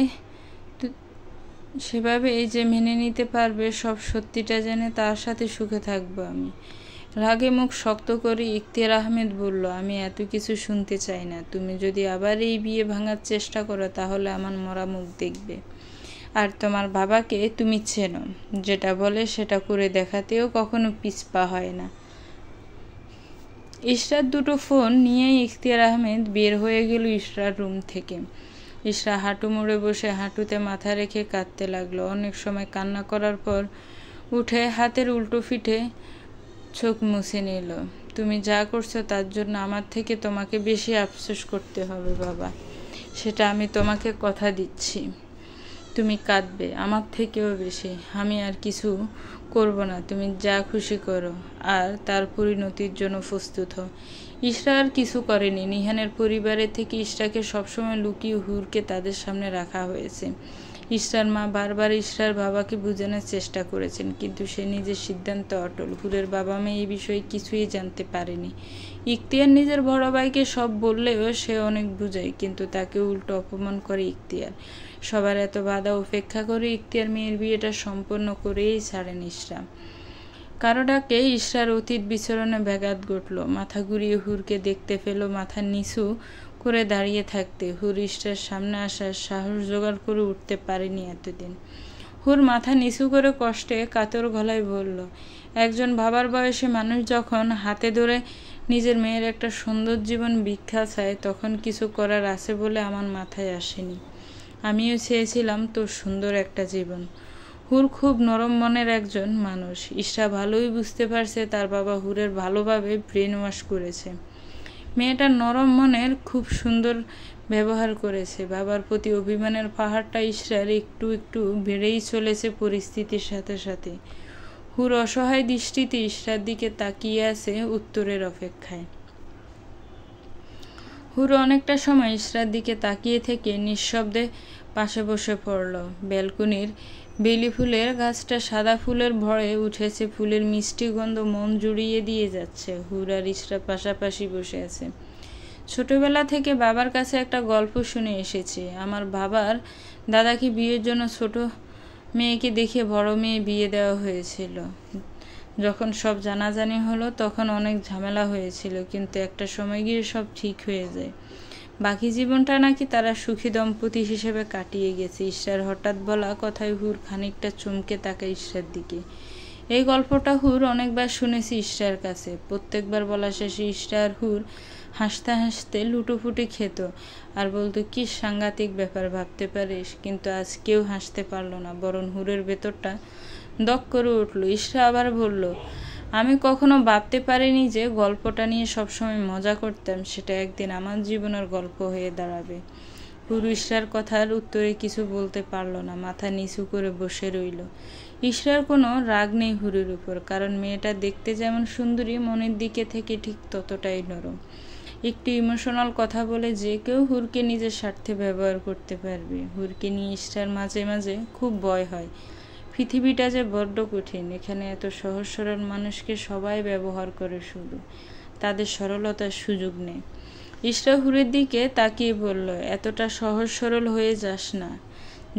সেভাবে এই যে মেনে নিতে পারবে সব সত্যিটা জেনে, তার সাথে সুখে থাকবো আমি। রাগে মুখ শক্ত করে ইখতিয়ার আহমেদ বলল, আমি এত কিছু শুনতে চাই না। তুমি যদি আবার এই বিয়ে ভাঙার চেষ্টা করো তাহলে আমার মরা মুখ দেখবে। আর তোমার বাবাকে তুমি চেনো, যেটা বলে সেটা করে দেখাতেও কখনো পিছপা হয় না। ইশরার দুটো ফোন নিয়েই ইখতিয়ার আহমেদ বের হয়ে গেল ইশরার রুম থেকে। ইশরা হাঁটু মুড়ে বসে হাঁটুতে মাথা রেখে কাঁদতে লাগলো। অনেক সময় কান্না করার পর উঠে হাতের উল্টো পিঠে চোখ মুছে নিল। তুমি যা করছো তার জন্য আমার থেকে তোমাকে বেশি আফসোস করতে হবে বাবা, সেটা আমি তোমাকে কথা দিচ্ছি। তুমি কাঁদবে আমার থেকেও বেশি। আমি আর কিছু করব না, তুমি যা খুশি করো, আর তার পরিণতির জন্য প্রস্তুত হও। ইশরা আর কিছু করেনি। নিহানের পরিবারের থেকে ইশরাকে সবসময় লুকিয়ে হুরকে তাদের সামনে রাখা হয়েছে। ইশরার মা বারবার ইশরার বাবাকে বোঝানোর চেষ্টা করেছেন, কিন্তু সে নিজের সিদ্ধান্তে অটল। হুরের বাবা মেয়ে এই বিষয়ে কিছুই জানতে পারেনি। ইখতিয়ার নিজের বড় ভাইকে সব বললেও সে অনেক বুঝায়, কিন্তু তাকে উল্টো অপমান করে ইখতিয়ার। সবার এত বাধা উপেক্ষা করে ইখতিয়ার মেয়ের বিয়েটা সম্পন্ন করেই ছাড়েন ইশরা। কারো ডাকে ইশরার অতীত বিচরণে ব্যাঘাত ঘটল। মাথা ঘুরিয়ে হুরকে দেখতে পেল মাথা নিচু করে দাঁড়িয়ে থাকতে। হুর ইশরার সামনে আসার সাহস জোগাড় করে উঠতে পারেনি এতদিন। হুর মাথা নিচু করে কষ্টে কাতর গলায় বলল, একজন বাবার বয়সী মানুষ যখন হাতে ধরে নিজের মেয়ের একটা সুন্দর জীবন ভিক্ষা চায়, তখন কিছু করার আছে বলে আমার মাথায় আসেনি। আমিও চেয়েছিলাম তোর সুন্দর একটা জীবন। হুর খুব নরম মনের একজন মানুষ। ইশরা ভালোই বুঝতে পারছে তার বাবা হুরের ভালোভাবে ব্রেন ওয়াশ করেছে। মেয়েটা নরম মনের, খুব সুন্দর ব্যবহার করেছে। বাবার প্রতি অভিমানের পাহাড়টা ইশরার একটু একটু বেড়েই চলেছে পরিস্থিতির সাথে সাথে। হুর অসহায় দৃষ্টিতে ইশরার দিকে তাকিয়ে আছে উত্তরের অপেক্ষায়। হুর অনেকটা সময় ইশরার দিকে তাকিয়ে থেকে নিঃশব্দে পাশে বসে পড়ল। ব্যালকনির বেলি ফুলের গাছটা সাদা ফুলের ভরে উঠেছে। ফুলের মিষ্টি গন্ধ মন জুড়িয়ে দিয়ে যাচ্ছে। হুর আর ইশরা পাশাপাশি বসে আছে। ছোটবেলা থেকে বাবার কাছে একটা গল্প শুনে এসেছি। আমার বাবার দাদাকে বিয়ের জন্য ছোট মেয়েকে দেখে বড় মেয়ে বিয়ে দেওয়া হয়েছিল। যখন সব জানাজানি হলো তখন অনেক ঝামেলা হয়েছিল, কিন্তু একটা সময় গিয়ে সব ঠিক হয়ে যায়। বাকি জীবনটা নাকি তারা সুখী দম্পতি হিসেবে কাটিয়ে গেছে। ইশরার হঠাৎ বলা কথায় হুর খানিকটা চমকে তাকায় ইশরার দিকে। এই গল্পটা হুর অনেকবার শুনেছি ইশরার কাছে। প্রত্যেকবার বলা শেষে ইশরা আর হুর হাসতে হাসতে লুটোপুটি খেত আর বলতো, কি সাংঘাতিক ব্যাপার, ভাবতে পারিস? কিন্তু আজ কেউ হাসতে পারল না, বরং হুরের ভেতরটা দক করে উঠল। ইশরা আবার বলল, আমি কখনো ভাবতে পারিনি যে গল্পটা নিয়ে সবসময় মজা করতাম সেটা একদিন আমার জীবনের গল্প হয়ে দাঁড়াবে। হুর ইশরার কথার উত্তরে কিছু বলতে পারল না, মাথা নিচু করে বসে রইল। ইশরার কোনো রাগ নেই হুরের উপর, কারণ মেয়েটা দেখতে যেমন সুন্দরী, মনের দিকে থেকে ঠিক ততটাই নরম। একটু ইমোশনাল কথা বলে যে কেউ হুরকে নিজের স্বার্থে ব্যবহার করতে পারবে। হুরকে নিয়ে ইশরার মাঝে মাঝে খুব ভয় হয়। পৃথিবীটা যে বড্ড কঠিন, এখানে এত সহজ সরল মানুষকে সবাই ব্যবহার করে, শুধু তাদের সরলতার সুযোগ নেই। ইশরা হুরের দিকে তাকিয়ে বলল, এতটা সহজ সরল হয়ে যাস না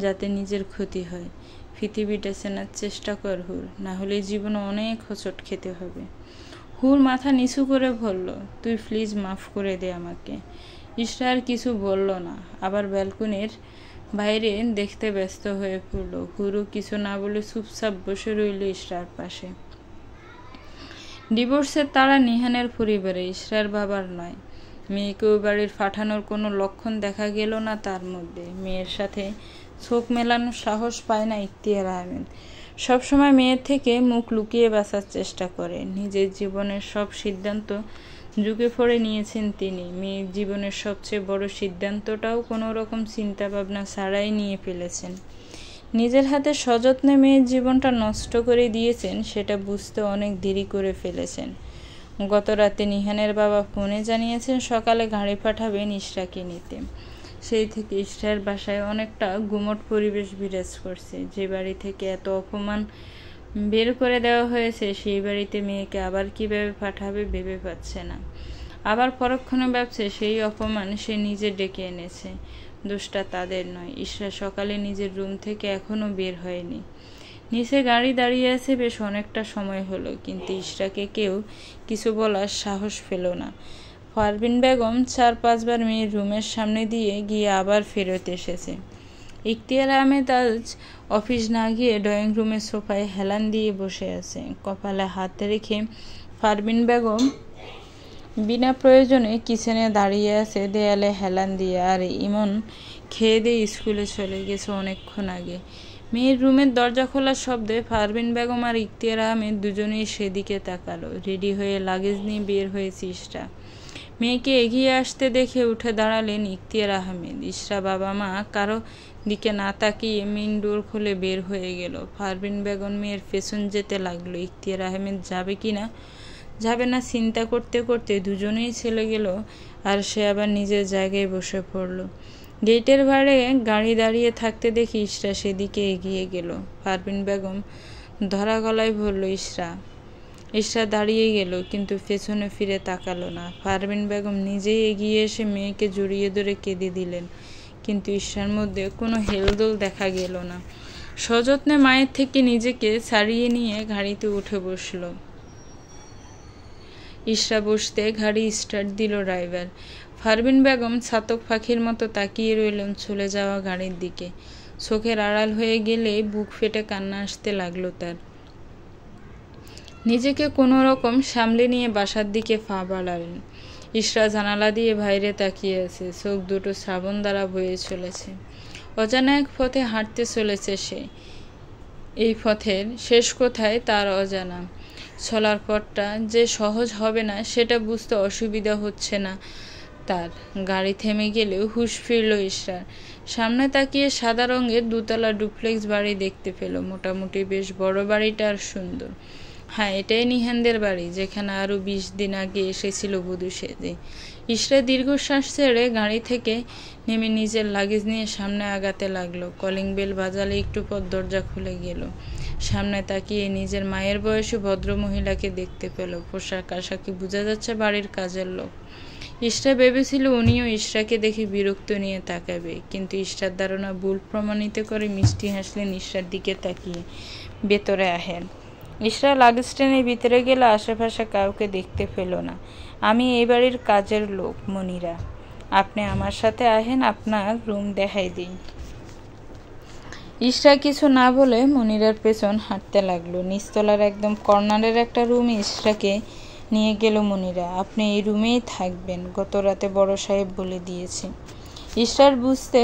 যাতে নিজের ক্ষতি হয়। পৃথিবীটা চেনার চেষ্টা কর হুর, না হলে জীবনে অনেক হোঁচট খেতে হবে। হুর মাথা নিচু করে বলল, তুই প্লিজ মাফ করে দে আমাকে। ইশরা আর কিছু বলল না, আবার ব্যালকনির বাইরে দেখতে ব্যস্ত হয়ে পড়ল। হুরু কিছু না বলে চুপচাপ বসে রইল ইশরার পাশে। ডিভোর্সের তাড়া নিহানের পরিবারে, ইশরার বাবার নয়। মেয়েকে ওই বাড়ির পাঠানোর কোনো লক্ষণ দেখা গেল না তার মধ্যে। মেয়ের সাথে চোখ মেলানোর সাহস পায় না ইখতিয়ার আহমেদ। সবসময় মেয়ের থেকে মুখ লুকিয়ে বাঁচার চেষ্টা করে। নিজের জীবনের সব সিদ্ধান্ত ঝুঁকে পড়ে নিয়েছেন তিনি। মেয়ের জীবনের সবচেয়ে বড় সিদ্ধান্তটাও কোনো রকম চিন্তা ভাবনা ছাড়াই নিয়ে ফেলেছেন। নিজের হাতে সযত্নে মেয়ের জীবনটা নষ্ট করে দিয়েছেন, সেটা বুঝতে অনেক দেরি করে ফেলেছেন। গত রাতে নিহানের বাবা ফোনে জানিয়েছেন সকালে গাড়ি পাঠাবেন ইশরাকে নিতে। সেই থেকে ইশরার বাসায় অনেকটা গুমট পরিবেশ বিরাজ করছে। যে বাড়ি থেকে এত অপমান বের করে দেওয়া হয়েছে, সেই বাড়িতে মেয়েকে আবার কিভাবে পাঠাবে ভেবে পাচ্ছে না। আবার পরক্ষণে ভাবছে সেই অপমান সে নিজে ডেকে এনেছে। দোষটা তাদের নয়। ইশরা সকালে নিজের রুম থেকে এখনো বের হয়নি। নিচে গাড়ি দাঁড়িয়ে আছে বেশ অনেকটা সময় হলো, কিন্তু ইশরাকে কেউ কিছু বলার সাহস পেল না। পারভিন বেগম 4-5 বার মেয়ের রুমের সামনে দিয়ে গিয়ে আবার ফেরত এসেছে। ইখতিয়ার আহমেদ আজ অফিস না গিয়ে ড্রয়িং রুমের সোফায় হেলান দিয়ে বসে আছে। কপালে হাত রেখে পারভিন বেগম বিনা প্রয়োজনে কিচেনে দাঁড়িয়ে আছে দেয়ালে হেলান দিয়ে। আর ইমন খেয়ে দিয়ে স্কুলে চলে গেছে অনেকক্ষণ আগে। মেয়ের রুমের দরজা খোলার শব্দে পারভিন বেগম আর ইখতিয়ার আহমেদ দুজনেই সেদিকে তাকালো। রেডি হয়ে লাগেজ নিয়ে বের হয়েছে ইশরা। মেয়েকে এগিয়ে আসতে দেখে উঠে দাঁড়ালেন ইখতিয়ার আহমেদ। ইশরা বাবা মা কারো দিকে না তাকিয়ে মেইন ডোর খুলে বের হয়ে গেল। পারভিন বেগম মেয়ের পেছন যেতে লাগলো। ইখতিয়ার আহমেদ যাবে না চিন্তা করতে করতে দুজনেই চলে গেল, আর সে আবার নিজের জায়গায় বসে পড়ল। গেটের বাইরে গাড়ি দাঁড়িয়ে থাকতে দেখে ইশরা সেদিকে এগিয়ে গেল। পারভিন বেগম ধরা গলায় বলল, ইশরা। ইশরা দাঁড়িয়ে গেল, কিন্তু পেছনে ফিরে তাকালো না। পারভিন বেগম নিজেই এগিয়ে এসে মেয়েকে জড়িয়ে ধরে কেঁদে দিলেন, কিন্তু ইশরার মধ্যে কোনো হেলদোল দেখা গেল না। সযত্নে মায়ের থেকে নিজেকে ছাড়িয়ে নিয়ে গাড়িতে উঠে বসল। ইশরা বসতে গাড়ি স্টার্ট দিল ড্রাইভার। পারভিন বেগম ছাতক পাখির মতো তাকিয়ে রইলেন চলে যাওয়া গাড়ির দিকে। চোখের আড়াল হয়ে গেলে বুক ফেটে কান্না আসতে লাগলো তার। নিজেকে কোনো রকম সামলে নিয়ে বাসার দিকে পা বাড়ালেন। ইশরা জানালা দিয়ে বাইরে তাকিয়ে আছে। চোখ দুটো শ্রাবণ দ্বারা বয়ে চলেছে। অজানা এক পথে হাঁটতে চলেছে সে। এই পথের শেষ কোথায় তার অজানা। চলার পথটা যে সহজ হবে না সেটা বুঝতে অসুবিধা হচ্ছে না তার। গাড়ি থেমে গেলেও হুঁশ ফিরল ইশরার। সামনে তাকিয়ে সাদা রঙের 2তলা ডুপ্লেক্স বাড়ি দেখতে পেল। মোটামুটি বেশ বড় বাড়িটা আর সুন্দর। হ্যাঁ, এটাই নিহানদের বাড়ি, যেখানে আরও 20 দিন আগে এসেছিল বধূ সেজে। ইশরা দীর্ঘশ্বাস ছেড়ে গাড়ি থেকে নেমে নিজের লাগেজ নিয়ে সামনে আগাতে লাগলো। কলিং বেল বাজালে একটু পর দরজা খুলে গেল। সামনে তাকিয়ে নিজের মায়ের বয়সী ভদ্রমহিলাকে দেখতে পেল। পোশাক আশাকে বোঝা যাচ্ছে বাড়ির কাজের লোক। ইশরা ভেবেছিল উনিও ইশরাকে দেখে বিরক্ত নিয়ে তাকাবে, কিন্তু ইশরার ধারণা ভুল প্রমাণিত করে মিষ্টি হাসলেন ইশরার দিকে তাকিয়ে। ভেতরে আহেন। ইশরা লাগেজ টেনে ভিতরে গেলে আশেপাশে কাউকে দেখতে পেল না। আমি এই বাড়ির কাজের লোক মনিরা, আপনি আমার সাথে আহেন, আপনার রুম দেখাই দিই। ইশরা কিছু না বলে মনিরার পেছন হাঁটতে লাগলো। নিচতলার একদম কর্নারের একটা রুমে ইশরাকে নিয়ে গেল মনিরা। আপনি এই রুমেই থাকবেন, গত রাতে বড় সাহেব বলে দিয়েছে। ইশরার বুঝতে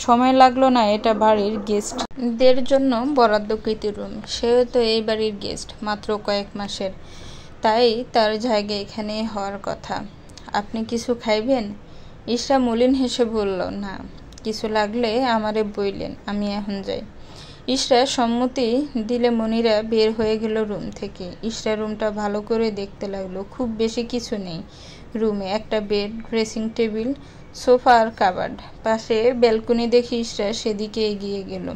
সময় লাগলো না এটা বাড়ির গেস্টদের জন্য বরাদ্দকৃত রুম। সেও তো এই বাড়ির গেস্ট, মাত্র কয়েক মাসের, তাই তার জায়গা এখানে হওয়ার কথা। আপনি কিছু খাইবেন? ইশরা মলিন হেসে বলল, না, কিছু লাগলে আমারে বইলেন, আমি এখন যাই। ইশরা সম্মতি দিলে মনিরা বের হয়ে গেল রুম থেকে। ইশরা রুমটা ভালো করে দেখতে লাগলো। খুব বেশি কিছু নেই রুমে। একটা বেড, ড্রেসিং টেবিল, সোফা আর কাবার্ড। পাশে ব্যালকনি দেখে ইশরা সেদিকে এগিয়ে গেল।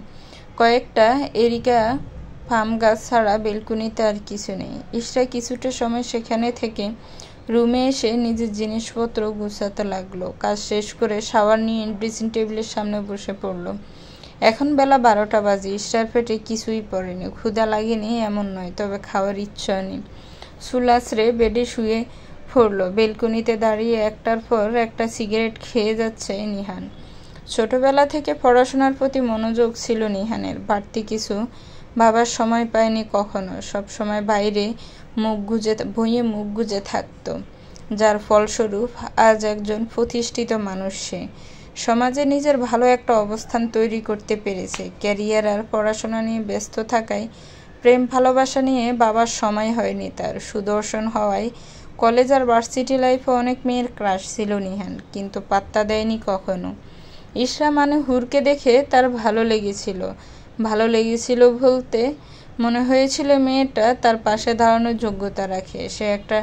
কয়েকটা এরিকা পাম গাছ ছাড়া বেলকুনিতে আর কিছু নেই। ইশরা কিছুটা সময় সেখানে থেকে রুমে এসে নিজের জিনিসপত্র গুছাতে লাগলো। কাজ শেষ করে শাওয়ার নিয়ে ড্রেসিং টেবিলের সামনে বসে পড়ল। এখন বেলা 12টা বাজে। ইশরার পেটে কিছুই পড়েনি, ক্ষুধা লাগেনি এমন নয়, তবে খাওয়ার ইচ্ছা নেই। চুল আঁচড়ে বেডে শুয়ে পড়ল। বেলকুনিতে দাঁড়িয়ে একটার পর একটা সিগারেট খেয়ে যাচ্ছে নিহান। ছোটবেলা থেকে পড়াশোনার প্রতি মনোযোগ ছিল নিহানের। বাড়তি কিছু ভাবার সময় পায়নি কখনো। সবসময় বাইরে বইয়ে মুখ গুজে থাকত, যার ফলস্বরূপ আজ একজন প্রতিষ্ঠিত মানুষ। সে সমাজে নিজের ভালো একটা অবস্থান তৈরি করতে পেরেছে। ক্যারিয়ার আর পড়াশোনা নিয়ে ব্যস্ত থাকায় প্রেম ভালোবাসা নিয়ে বাবার সময় হয়নি তার। সুদর্শন হওয়ায় কলেজ আর ভার্সিটি লাইফে অনেক মেয়ের ক্রাশ ছিল নিহান, কিন্তু পাত্তা দেয়নি কখনো। ইশরা মানে হুরকে দেখে তার ভালো লেগেছিল বলতে মনে হয়েছিল মেয়েটা তার পাশে দাঁড়ানোর যোগ্যতা রাখে। সে একটা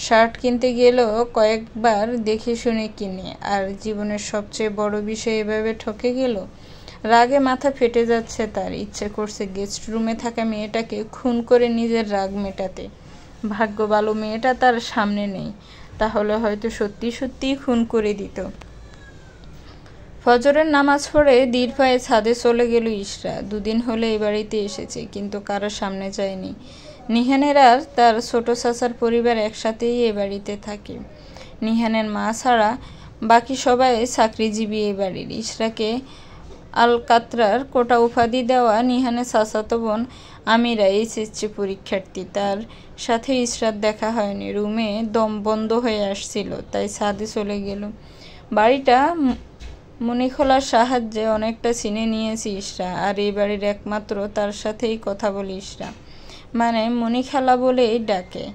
শার্ট কিনতে গেলেও কয়েকবার দেখে শুনে কিনে, আর জীবনের সবচেয়ে বড় বিষয় এভাবে ঠকে গেল। রাগে মাথা ফেটে যাচ্ছে তার। ইচ্ছে করছে গেস্ট রুমে থাকা মেয়েটাকে খুন করে নিজের রাগ মেটাতে। ভাগ্য ভালো মেয়েটা তার সামনে নেই, তাহলে হয়তো সত্যি সত্যিই খুন করে দিত। ফজরের নামাজ পড়ে দীর পায়ে ছাদে চলে গেল ইশরা। 2 দিন হলে এই বাড়িতে এসেছে, কিন্তু কারো সামনে যায়নি। নিহানের আর তার ছোট চাচার পরিবার একসাথেই এ বাড়িতে থাকে। নিহানের মা ছাড়া বাকি সবাই চাকরিজীবী এই বাড়ির। ইশরাকে আলকাতরার কোটা উপাধি দেওয়া নিহানের চাচাতো বোন আমিরা এইচএসসি পরীক্ষার্থী। তার সাথে ইশরার দেখা হয়নি। রুমে দম বন্ধ হয়ে আসছিল, তাই ছাদে চলে গেল। বাড়িটা মণিখোলার সাহায্যে অনেকটা চিনে নিয়েছি ইশরা, আর এই বাড়ির একমাত্র তার সাথেই কথা বলি ইশরা, মানে মণিখালা বলেই ডাকে।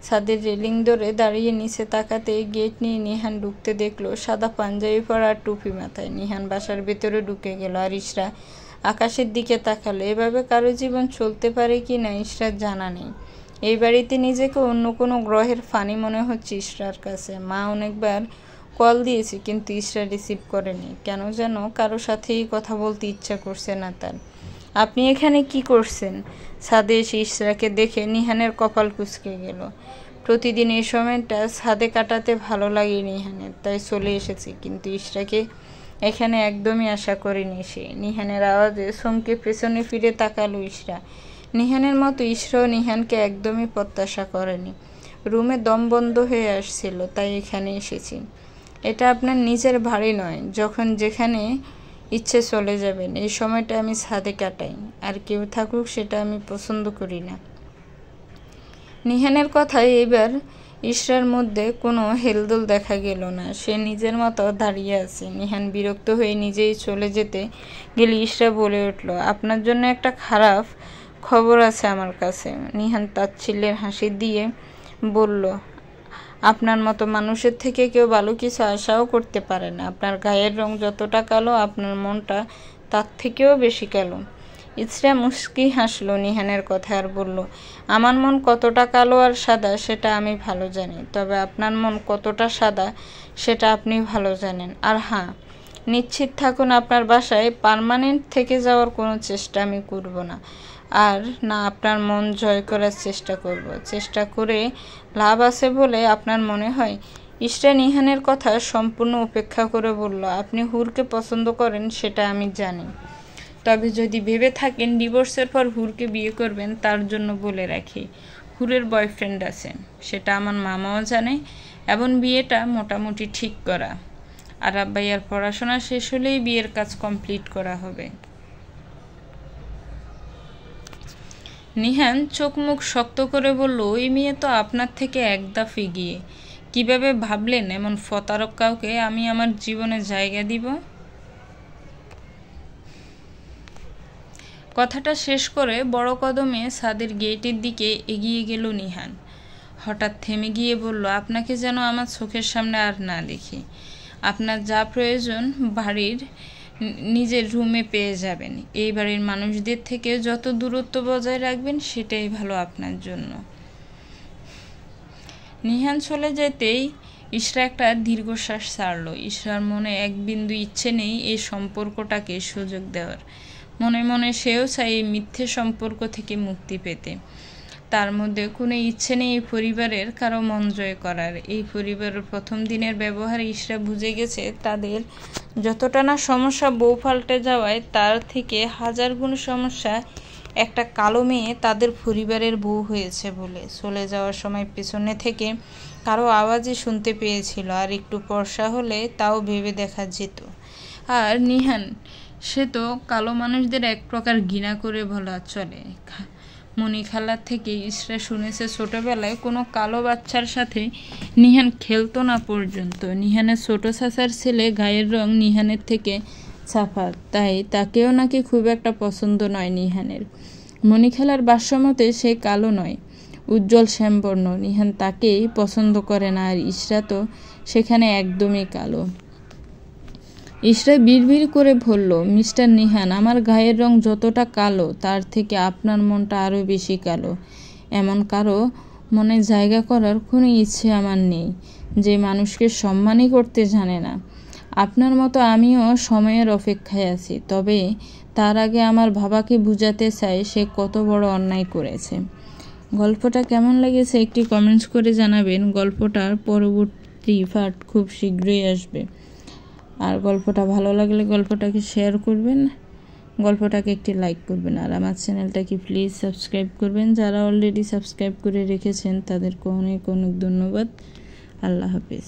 ছাদের রেলিং ধরে দাঁড়িয়ে নিচে তাকাতে গেট নিয়ে নিহান ঢুকতে দেখলো, সাদা পাঞ্জাবি পরা আর টুপি মাথায়। নিহান বাসার ভেতরে ঢুকে গেল, আর ইশরা আকাশের দিকে তাকালো। এভাবে কারো জীবন চলতে পারে কি না ইশরার জানা নেই। এই বাড়িতে নিজেকে অন্য কোনো গ্রহের ফানি মনে হচ্ছে ইশরার কাছে। মা অনেকবার কল দিয়েছে, কিন্তু ইশরা রিসিভ করেনি। কেন যেন কারো সাথেই কথা বলতে ইচ্ছা করছে না তার। আপনি এখানে কি করছেন? ছাদে এসে ইশরাকে দেখে নিহানের কপাল কুঁচকে গেল। প্রতিদিন এই সময়টা ছাদে কাটাতে ভালো লাগে নিহানের, তাই চলে এসেছে। কিন্তু ইশরাকে এখানে একদমই আশা করেনি সে। নিহানের আওয়াজে চমকে পেছনে ফিরে তাকালো ইশরা। নিহানের মতো ইশরাও নিহানকে একদমই প্রত্যাশা করেনি। রুমে দম বন্ধ হয়ে আসছিল, তাই এখানে এসেছি। এটা আপনার নিজের বাড়ি নয়, যখন যেখানে ইচ্ছে চলে যাবেন। এই সময়টা আমি ছাদে কাটাই, আর কেউ থাকুক সেটা আমি পছন্দ করি না। নিহানের কথায় এবার ইশরার মধ্যে কোনো হেলদোল দেখা গেল না। সে নিজের মতো দাঁড়িয়ে আছে। নিহান বিরক্ত হয়ে নিজেই চলে যেতে গেলে ইশরা বলে উঠল, আপনার জন্য একটা খারাপ খবর আছে আমার কাছে। নিহান তাচ্ছিল্যের হাসি দিয়ে বলল, আপনার মতো মানুষের থেকে কেউ ভালো কিছু আশাও করতে পারে না। আপনার গায়ের রং যতটা কালো, আপনার মনটা তার থেকেও বেশি কালো। ইশরা মুচকি হাসল নিহানের কথা আর বলল, আমার মন কতটা কালো আর সাদা সেটা আমি ভালো জানি, তবে আপনার মন কতটা সাদা সেটা আপনি ভালো জানেন। আর হ্যাঁ, নিশ্চিত থাকুন আপনার বাসায় পার্মানেন্ট থেকে যাওয়ার কোনো চেষ্টা আমি করব না, আর না আপনার মন জয় করার চেষ্টা করব। চেষ্টা করে লাভ আছে বলে আপনার মনে হয়? ইশরা নিহানের কথা সম্পূর্ণ উপেক্ষা করে বলল, আপনি হুরকে পছন্দ করেন সেটা আমি জানি, তবে যদি ভেবে থাকেন ডিভোর্সের পর হুরকে বিয়ে করবেন, তার জন্য বলে রাখি হুরের বয়ফ্রেন্ড আছে, সেটা আমার মামাও জানে, এবং বিয়েটা মোটামুটি ঠিক করা। আর আব্বাইয়ার পড়াশোনা শেষ হলেই বিয়ের কাজ কমপ্লিট করা হবে। নিহান চোখ মুখ শক্ত করে বলল, ওই মেয়ে তো আপনার থেকে এক ধাপ এগিয়ে। কিভাবে ভাবলেন এমন প্রতারক কাউকে আমি আমার জীবনে জায়গা দিব? কথাটা শেষ করে বড় কদমে ছাদের গেটের দিকে এগিয়ে গেল নিহান। হঠাৎ থেমে গিয়ে বলল, আপনাকে যেন আমার চোখের সামনে আর না দেখি। আপনার যা প্রয়োজন বাড়ির নিজের রুমে পেয়ে যাবেন। এই বাড়ির মানুষদের থেকে যত দূরত্ব বজায় রাখবেন সেটাই ভালো আপনার জন্য। নিহান চলে যেতেই ইশরা একটা দীর্ঘশ্বাস ছাড়ল। ইশরার মনে এক বিন্দু ইচ্ছে নেই এই সম্পর্কটাকে সুযোগ দেওয়ার। মনে মনে সেও চায় এই মিথ্যে সম্পর্ক থেকে মুক্তি পেতে। তার মধ্যে কোনো ইচ্ছে নেই এই পরিবারের কারো মন জয় করার। এই পরিবারের প্রথম দিনের ব্যবহারে ইশরা বুঝে গেছে তাদের যতটা না সমস্যা বউ পাল্টে যাওয়ায়, তার থেকে হাজার গুণ সমস্যা একটা কালো মেয়ে তাদের পরিবারের বউ হয়েছে বলে। চলে যাওয়ার সময় পেছনে থেকে কারো আওয়াজই শুনতে পেয়েছিল, আর একটু ফর্সা হলে তাও ভেবে দেখা যেত। আর নিহান, সে তো কালো মানুষদের এক প্রকার ঘৃণা করে বলা চলে। মণিখালার থেকে ইশরা শুনেছে ছোটবেলায় কোনো কালো বাচ্চার সাথে নিহান খেলতো না পর্যন্ত। নিহানের ছোট চাচার ছেলে গায়ের রং নিহানের থেকে ছাপা, তাই তাকেও নাকি খুব একটা পছন্দ নয় নিহানের। মণিখালার ভাষ্যমতে সে কালো নয়, উজ্জ্বল শ্যামবর্ণ। নিহান তাকেই পছন্দ করে না, আর ইশরা তো সেখানে একদমই কালো। ইশরা বিড়বিড় করে বলল, মিস্টার নিহান, আমার গায়ের রং যতটা কালো তার থেকে আপনার মনটা আরও বেশি কালো। এমন কারো মনে জায়গা করার কোনো ইচ্ছে আমার নেই, যে মানুষকে সম্মানই করতে জানে না। আপনার মতো আমিও সময়ের অপেক্ষায় আছি, তবে তার আগে আমার বাবাকে বুঝাতে চাই সে কত বড় অন্যায় করেছে। গল্পটা কেমন লেগেছে একটি কমেন্টস করে জানাবেন। গল্পটার পরবর্তী পার্ট খুব শীঘ্রই আসবে। আর গল্পটা ভালো লাগলে গল্পটাকে শেয়ার করবেন, গল্পটাকে একটি লাইক করবেন, আর আমার চ্যানেলটাকে প্লিজ সাবস্ক্রাইব করবেন। যারা অলরেডি সাবস্ক্রাইব করে রেখেছেন তাদেরকে অনেক অনেক ধন্যবাদ। আল্লাহ হাফিজ।